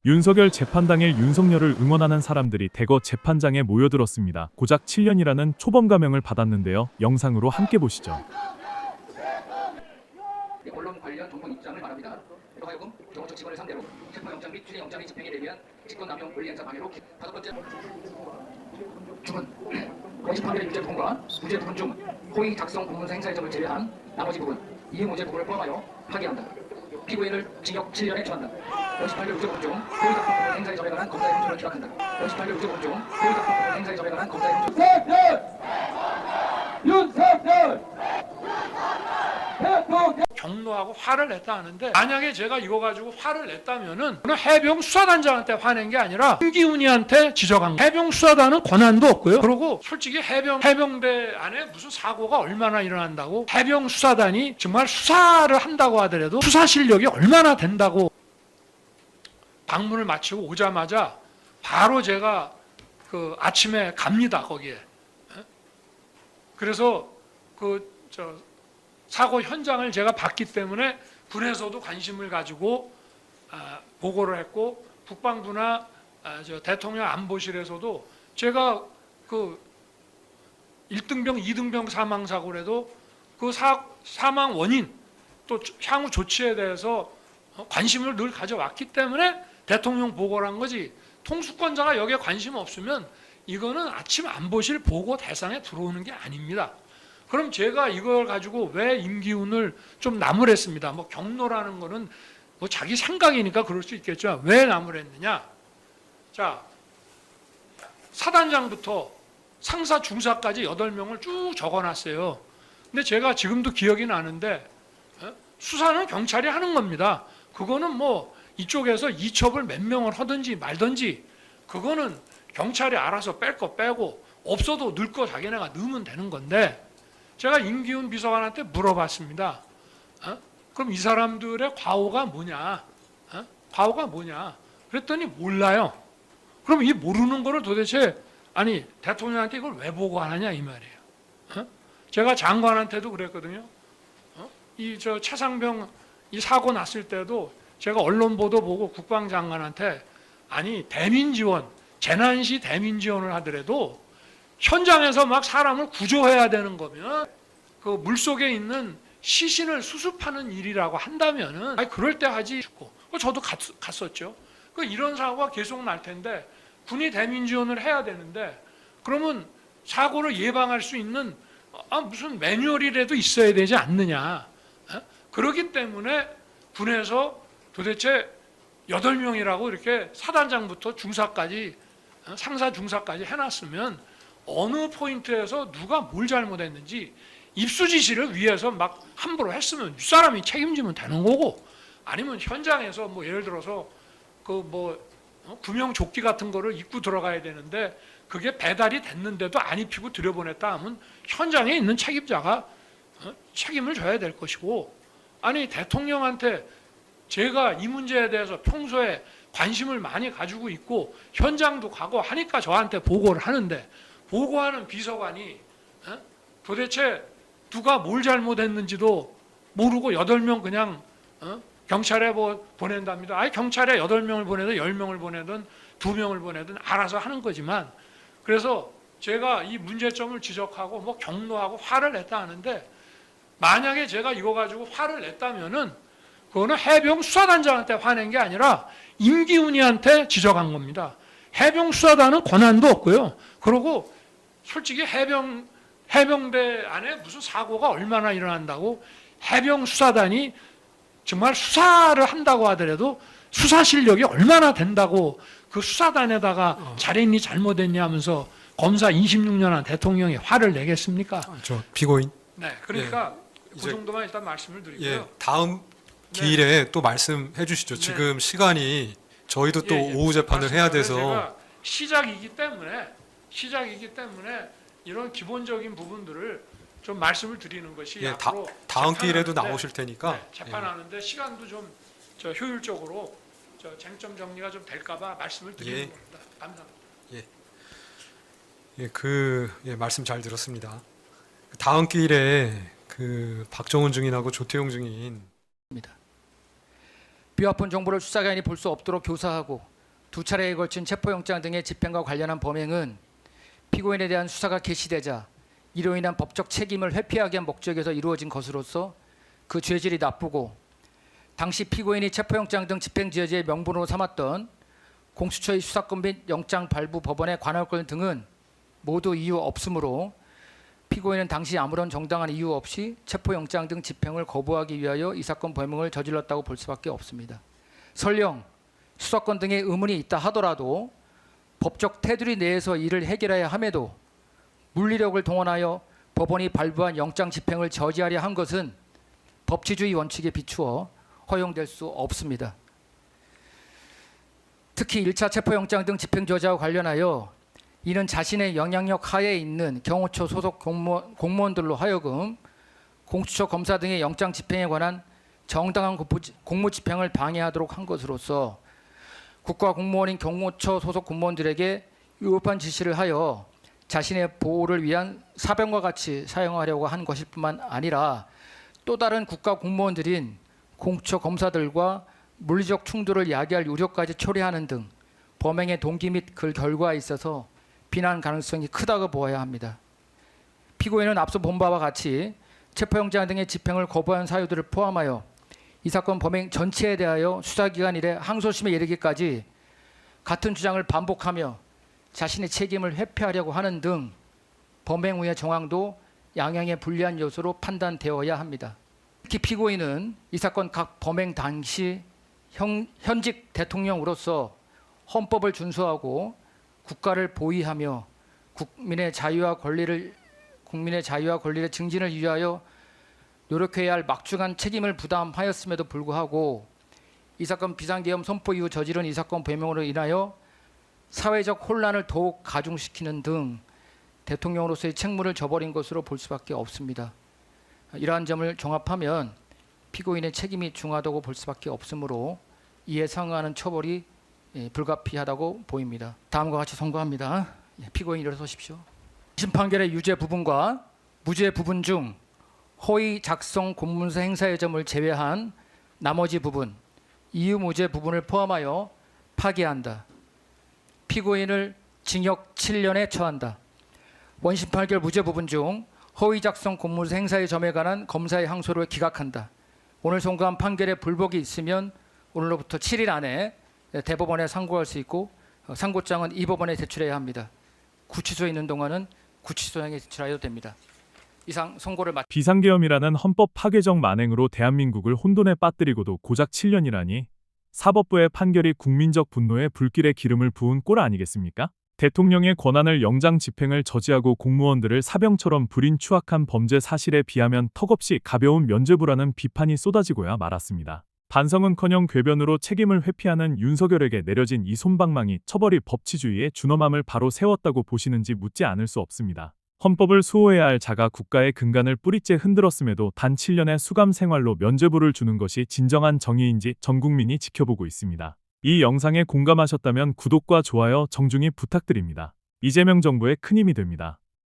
윤석열 재판당일 윤석열을 응원하는 사람들이 대거 재판장에 모여들었습니다. 고작 7년이라는 초범 감형을 받았는데요. 영상으로 함께 보시죠. 언론 관련 정보 입장을 말합니다. 하여금 경호처 직원을 상대로 체포영장 및 추리영장의 집행에 대비한 직권남용 권리행사 방해로 다섯 번째 중은 원심 판결의 유죄 부분과 무죄 부분 중 호의 작성 공문서 행사의 점을 제외한 나머지 부분 이의무죄 부분을 포함하여 파기한다. 피고인을 징역 7년에 처한다. 원심 판결 유죄 부분 중 호의 작성 공문 행사의 점에 관한 검사의 형조를 기각한다. 원심 판결 유죄 부분 중 호의 작성 공문 행사의 점에 관한 검사의 형조 윤석열! 경로하고 화를 냈다 하는데, 만약에 제가 이거 가지고 화를 냈다면은 해병 수사단장한테 화낸 게 아니라 김기훈이한테 지적한 거예요. 해병 수사단은 권한도 없고요. 그리고 솔직히 해병대 안에 무슨 사고가 얼마나 일어난다고 해병 수사단이 정말 수사를 한다고 하더라도 수사 실력이 얼마나 된다고. 방문을 마치고 오자마자 바로 제가 아침에 갑니다, 거기에. 그래서 사고 현장을 제가 봤기 때문에 군에서도 관심을 가지고 보고를 했고, 국방부나 대통령 안보실에서도 제가 1등병, 2등병 사망 사고라도 사망 원인 또 향후 조치에 대해서 관심을 늘 가져왔기 때문에 대통령 보고를 한 거지, 통수권자가 여기에 관심 없으면 이거는 아침 안보실 보고 대상에 들어오는 게 아닙니다. 그럼 제가 이걸 가지고 왜 임기훈을 좀 나무랬습니다. 경로라는 거는 자기 생각이니까 그럴 수 있겠죠. 왜 나무랬느냐? 자, 사단장부터 상사 중사까지 8명을 쭉 적어놨어요. 근데 제가 지금도 기억이 나는데, 수사는 경찰이 하는 겁니다. 그거는 이쪽에서 이첩을 몇 명을 하든지 말든지 그거는 경찰이 알아서 뺄 거 빼고 없어도 넣을 거 자기네가 넣으면 되는 건데, 제가 임기훈 비서관한테 물어봤습니다. 그럼 이 사람들의 과오가 뭐냐? 과오가 뭐냐? 그랬더니 몰라요. 그럼 이 모르는 거를 도대체 대통령한테 이걸 왜 보고하느냐 이 말이에요. 제가 장관한테도 그랬거든요. 최상병 이 사고 났을 때도 제가 언론 보도 보고 국방장관한테 대민지원, 재난시 대민지원을 하더라도 현장에서 막 사람을 구조해야 되는 거면 물속에 있는 시신을 수습하는 일이라고 한다면은 그럴 때 하지. 저도 갔었죠. 이런 사고가 계속 날 텐데 군이 대민지원을 해야 되는데, 그러면 사고를 예방할 수 있는 무슨 매뉴얼이라도 있어야 되지 않느냐. 그렇기 때문에 군에서 도대체 8명이라고 이렇게 사단장부터 중사까지, 상사 중사까지 해놨으면 어느 포인트에서 누가 뭘 잘못했는지 입수 지시를 위해서 막 함부로 했으면 윗사람이 책임지면 되는 거고, 아니면 현장에서 예를 들어서 구명조끼 같은 거를 입고 들어가야 되는데 그게 배달이 됐는데도 안 입히고 들여보냈다 하면 현장에 있는 책임자가 책임을 져야 될 것이고, 대통령한테 제가 이 문제에 대해서 평소에 관심을 많이 가지고 있고 현장도 가고 하니까 저한테 보고를 하는데, 보고하는 비서관이 도대체 누가 뭘 잘못했는지도 모르고 8명 그냥 경찰에 보낸답니다. 경찰에 8명을 보내든 10명을 보내든 2명을 보내든 알아서 하는 거지만, 그래서 제가 이 문제점을 지적하고 경로하고 화를 냈다 하는데, 만약에 제가 이거 가지고 화를 냈다면은 그거는 해병 수사단장한테 화낸 게 아니라 임기훈이한테 지적한 겁니다. 해병 수사단은 권한도 없고요. 그리고 솔직히 해병대 안에 무슨 사고가 얼마나 일어난다고 해병 수사단이 정말 수사를 한다고 하더라도 수사 실력이 얼마나 된다고 그 수사단에다가 잘했니 잘못했니 하면서 검사 26년 한 대통령이 화를 내겠습니까? 저 피고인. 네, 그러니까 그 정도만 일단 말씀을 드리고요. 다음 기일에 또 말씀해 주시죠. 지금 시간이 저희도 또 오후 재판을 해야 돼서. 제가 시작이기 때문에 이런 기본적인 부분들을 좀 말씀을 드리는 것이 앞으로 다음 기일에도 나오실 테니까 재판하는데 시간도 좀 효율적으로 쟁점 정리가 좀 될까봐 말씀을 드리는 겁니다. 감사합니다. 말씀 잘 들었습니다. 다음 기일에 박정훈 증인하고 조태용 증인 비화폰 정보를 수사기관이 볼 수 없도록 교사하고 두 차례에 걸친 체포영장 등의 집행과 관련한 범행은 피고인에 대한 수사가 개시되자 이로 인한 법적 책임을 회피하기 위한 목적에서 이루어진 것으로서 그 죄질이 나쁘고 당시 피고인이 체포영장 등 집행지휘의 명분으로 삼았던 공수처의 수사권 및 영장 발부 법원의 관할권 등은 모두 이유 없으므로 피고인은 당시 아무런 정당한 이유 없이 체포영장 등 집행을 거부하기 위하여 이 사건 범행을 저질렀다고 볼 수밖에 없습니다. 설령 수사권 등의 의문이 있다 하더라도 법적 테두리 내에서 이를 해결해야 함에도 물리력을 동원하여 법원이 발부한 영장 집행을 저지하려 한 것은 법치주의 원칙에 비추어 허용될 수 없습니다. 특히 1차 체포영장 등 집행 저지와 관련하여 이는 자신의 영향력 하에 있는 경호처 소속 공무원들로 하여금 공수처 검사 등의 영장 집행에 관한 정당한 공무 집행을 방해하도록 한 것으로서 국가공무원인 경호처 소속 공무원들에게 위법한 지시를 하여 자신의 보호를 위한 사병과 같이 사용하려고 한 것일 뿐만 아니라 또 다른 국가공무원들인 공수처 검사들과 물리적 충돌을 야기할 우려까지 초래하는 등 범행의 동기 및 그 결과에 있어서 비난 가능성이 크다고 보아야 합니다. 피고인은 앞서 본 바와 같이 체포영장 등의 집행을 거부한 사유들을 포함하여 이 사건 범행 전체에 대하여 수사기관 이래 항소심에 이르기까지 같은 주장을 반복하며 자신의 책임을 회피하려고 하는 등 범행 후의 정황도 양형에 불리한 요소로 판단되어야 합니다. 특히 피고인은 이 사건 각 범행 당시 현직 대통령으로서 헌법을 준수하고 국가를 보위하며 국민의 자유와 권리를 증진을 위하여 노력해야 할 막중한 책임을 부담하였음에도 불구하고 이 사건 비상계엄 선포 이후 저지른 이 사건 범행으로 인하여 사회적 혼란을 더욱 가중시키는 등 대통령으로서의 책무를 저버린 것으로 볼 수밖에 없습니다. 이러한 점을 종합하면 피고인의 책임이 중하다고 볼 수밖에 없으므로 이에 상응하는 처벌이 불가피하다고 보입니다. 다음과 같이 선고합니다. 피고인 일어서십시오. 1심 판결의 유죄 부분과 무죄 부분 중 허위 작성 공문서 행사의 점을 제외한 나머지 부분, 이유 무죄 부분을 포함하여 파기한다. 피고인을 징역 7년에 처한다. 원심 판결 무죄 부분 중 허위 작성 공문서 행사의 점에 관한 검사의 항소를 기각한다. 오늘 선고한 판결에 불복이 있으면 오늘로부터 7일 안에 대법원에 상고할 수 있고 상고장은 이 법원에 제출해야 합니다. 구치소에 있는 동안은 구치소장에 제출하여도 됩니다. 이상 선고를 비상계엄이라는 헌법 파괴적 만행으로 대한민국을 혼돈에 빠뜨리고도 고작 7년이라니 사법부의 판결이 국민적 분노에 불길에 기름을 부은 꼴 아니겠습니까? 대통령의 권한을 영장 집행을 저지하고 공무원들을 사병처럼 불인 추악한 범죄 사실에 비하면 턱없이 가벼운 면죄부라는 비판이 쏟아지고야 말았습니다. 반성은커녕 궤변으로 책임을 회피하는 윤석열에게 내려진 이 솜방망이 처벌이 법치주의의 준엄함을 바로 세웠다고 보시는지 묻지 않을 수 없습니다. 헌법을 수호해야 할 자가 국가의 근간을 뿌리째 흔들었음에도 단 7년의 수감 생활로 면죄부를 주는 것이 진정한 정의인지 전 국민이 지켜보고 있습니다. 이 영상에 공감하셨다면 구독과 좋아요 정중히 부탁드립니다. 이재명 정부의 큰 힘이 됩니다.